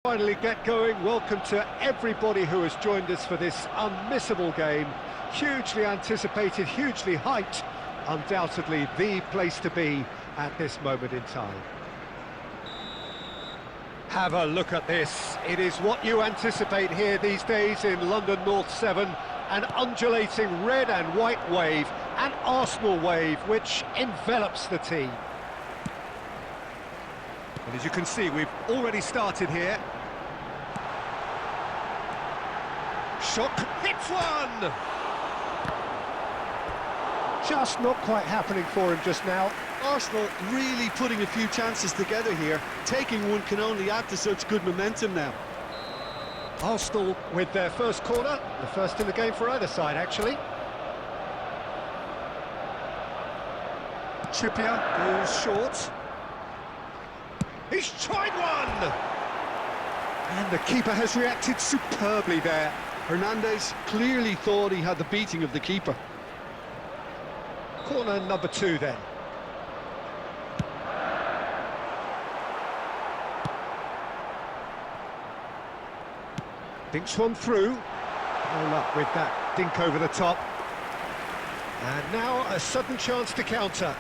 Finally get going. Welcome to everybody who has joined us for this unmissable game. Hugely anticipated, hugely hyped. Undoubtedly the place to be at this moment in time. Have a look at this. It is what you anticipate here these days in London North 7. An undulating red and white wave, an Arsenal wave which envelops the team. And as you can see, we've already started here. Shot hits one! Just not quite happening for him just now. Arsenal really putting a few chances together here. Taking one can only add to such good momentum now. Arsenal with their first corner, the first in the game for either side, actually. Trippier goes short. He's tried one! And the keeper has reacted superbly there. Hernandez clearly thought he had the beating of the keeper. Corner number 2 then. Dinks one through. No luck with that dink over the top. And now a sudden chance to counter.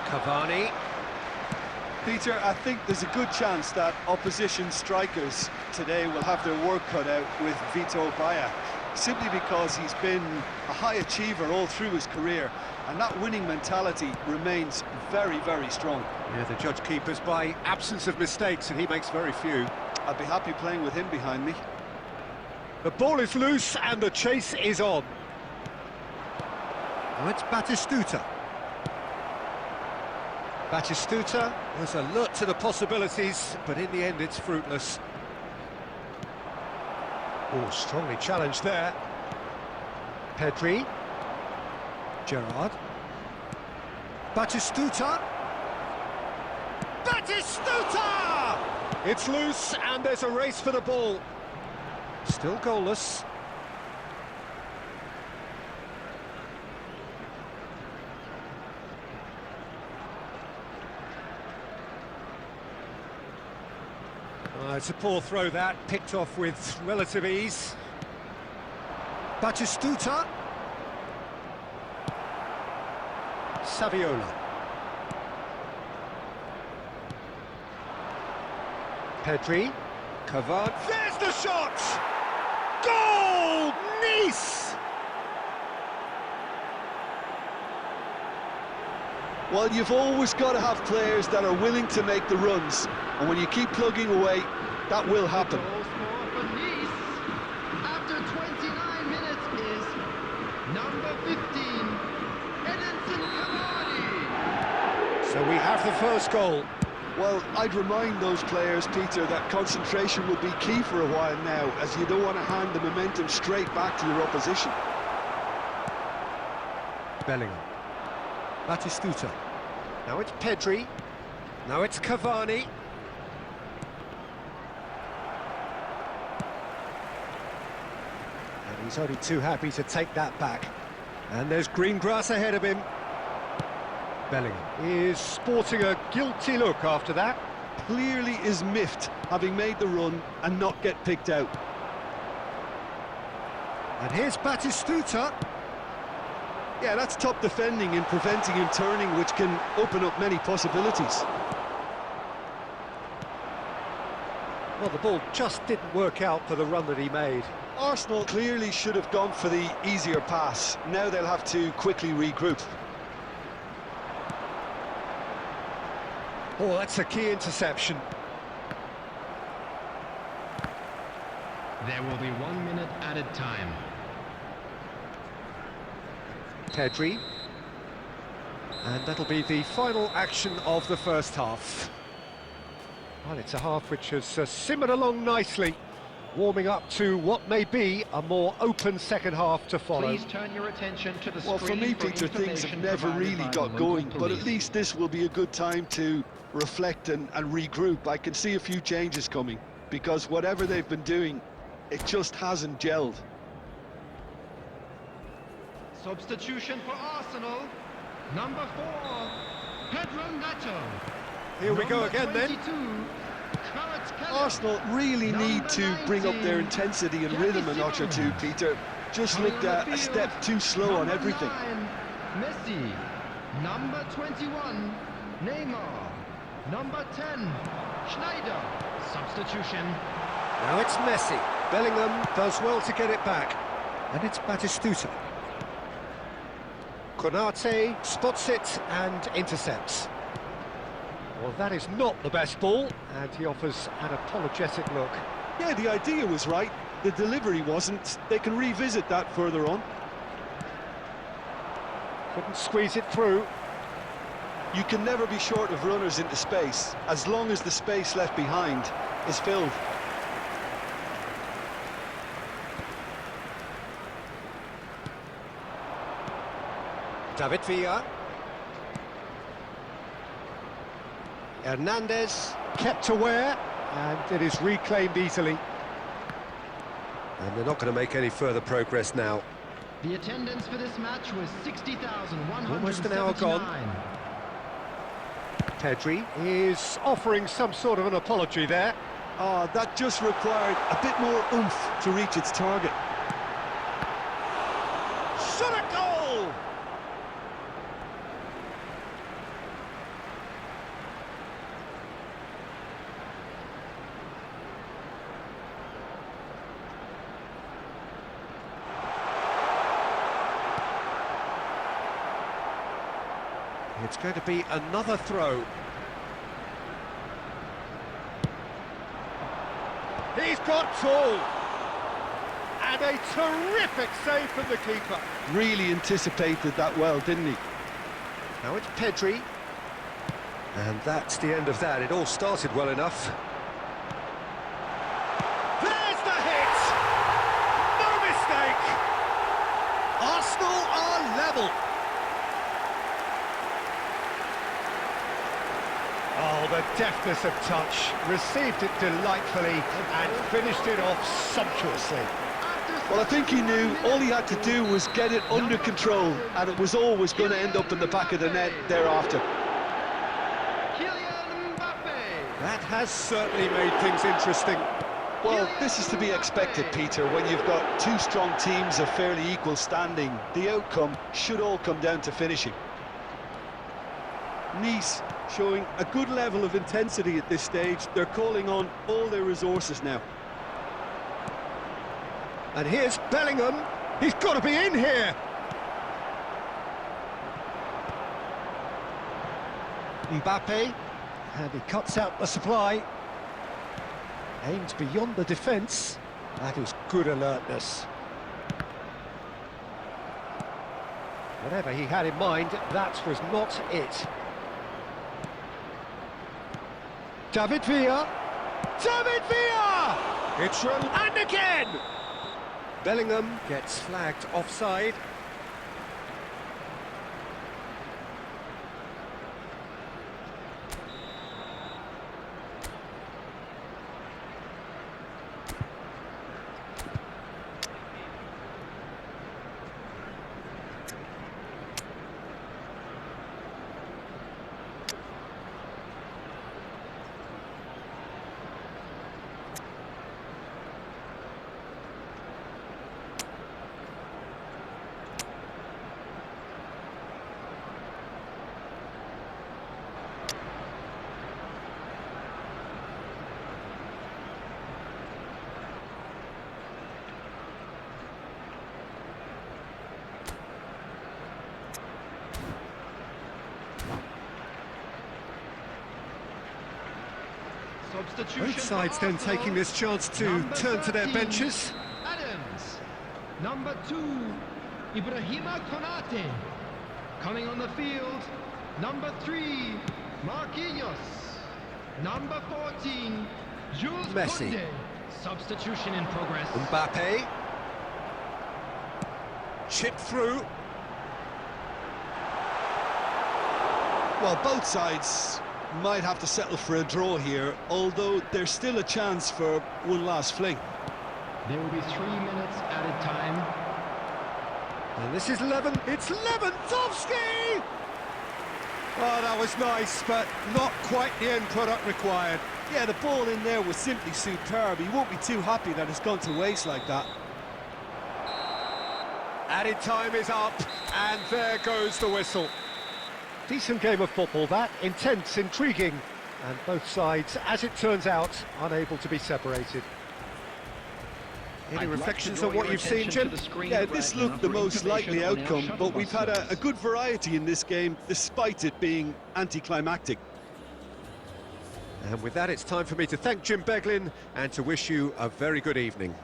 Cavani. Peter, I think there's a good chance that opposition strikers today will have their work cut out with Vitor Baia, simply because he's been a high achiever all through his career, and that winning mentality remains very, very strong. Yeah, the judge keepers by absence of mistakes, and he makes very few. I'd be happy playing with him behind me. The ball is loose, and the chase is on. Now it's Batistuta. Batistuta was alert to the possibilities, but in the end it's fruitless. Oh, strongly challenged there. Pedri. Gerrard. Batistuta. Batistuta! It's loose, and there's a race for the ball. Still goalless. It's a poor throw that, picked off with relative ease. Batistuta. Saviola. Pedri. Cavani. There's the shot! Goal! Nice! Well, you've always got to have players that are willing to make the runs, and when you keep plugging away, that will happen. Goal scorer for Nice after 29 minutes is number 15, Edinson Cavani. So we have the first goal. Well, I'd remind those players, Peter, that concentration will be key for a while now, as you don't want to hand the momentum straight back to your opposition. Bellingham. Batistuta. Now it's Pedri. Now it's Cavani. And he's only too happy to take that back. And there's green grass ahead of him. Bellingham is sporting a guilty look after that. Clearly is miffed, having made the run and not get picked out. And here's Batistuta. Yeah, that's top defending in preventing him turning, which can open up many possibilities. Well, the ball just didn't work out for the run that he made. Arsenal clearly should have gone for the easier pass. Now they'll have to quickly regroup. Oh, that's a key interception. There will be 1 minute added time. Pedri. And that'll be the final action of the first half. Well, it's a half which has simmered along nicely, warming up to what may be a more open second half to follow. Please turn your attention to the screen. Well, for me, Peter, things have never really got going, but at least this will be a good time to reflect and regroup. I can see a few changes coming, because whatever they've been doing, it just hasn't gelled. Substitution for Arsenal. Number 4, Pedro Neto. Here we go Number again 22, then. Kvaratskhelia. Arsenal really need to bring up their 19, intensity and rhythm a notch or two, Peter. Just Coming looked on a the step field, too slow on number everything. 9, Messi. Number 21, Neymar. Number 10, Schneider. Substitution. Now it's Messi. Bellingham does well to get it back. And it's Batistuta. Konate spots it and intercepts. Well, that is not the best ball, and he offers an apologetic look. Yeah, the idea was right, the delivery wasn't. They can revisit that further on. Couldn't squeeze it through. You can never be short of runners into space, as long as the space left behind is filled. David Villa. Hernandez kept aware, and it is reclaimed easily. And they're not going to make any further progress now. The attendance for this match was 60,179. Almost an hour gone. Pedri is offering some sort of an apology there. Ah, that just required a bit more oomph to reach its target. Shot a goal! It's going to be another throw. He's got tall. And a terrific save from the keeper. Really anticipated that well, didn't he? Now it's Pedri. And that's the end of that. It all started well enough. There's the hit! No mistake! Arsenal are level. Oh, the deftness of touch. Received it delightfully and finished it off sumptuously. Well, I think he knew all he had to do was get it under control, and it was always going to end up in the back of the net thereafter. Kylian Mbappe. That has certainly made things interesting. Well, this is to be expected, Peter, when you've got two strong teams of fairly equal standing. The outcome should all come down to finishing. Nice showing a good level of intensity at this stage. They're calling on all their resources now. And here's Bellingham. He's got to be in here. Mbappe. And he cuts out the supply. Aims beyond the defence. That is good alertness. Whatever he had in mind, that was not it. David Villa. David Villa! It's run, and again! Bellingham gets flagged offside. Both sides then taking this chance to turn to their benches. Adams. Number 2, Ibrahima Konate. Coming on the field, number 3, Marquinhos. Number 14, Jules Messi. Koundé. Substitution in progress. Mbappe. Chip through. Well, both sides might have to settle for a draw here, although there's still a chance for one last fling. There will be 3 minutes added time. And this is Lewandowski. It's Lewandowski! Oh, that was nice, but not quite the end product required. Yeah, the ball in there was simply superb. He won't be too happy that it's gone to waste like that. Added time is up, and there goes the whistle. Decent game of football, that. Intense, intriguing, and both sides, as it turns out, unable to be separated. Any reflections on what you've seen, Jim? Yeah, this looked the most likely outcome, but we've had a good variety in this game, despite it being anticlimactic. And with that, it's time for me to thank Jim Beglin and to wish you a very good evening.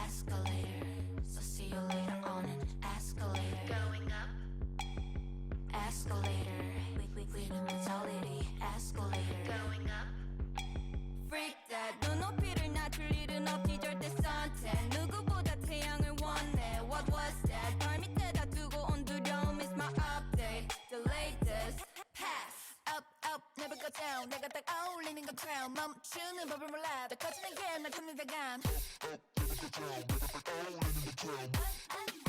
Escalator, so see you later on an escalator. Going up. Escalator, winning mentality. Escalator. Going up. Freak that. 눈높이를 낮출 일은 없지 절대 suntan. 누구보다 태양을 원해. What was that? 발 밑에다 두고 온 두려움 is my update. The latest. Pass. Up, up, never go down. 내가 딱 어울리는 건 crown. 멈추는 법을 몰라. 더 커지는 게날 큽니다 감. Up, never go down. 내가 딱 어울리는 건 crown.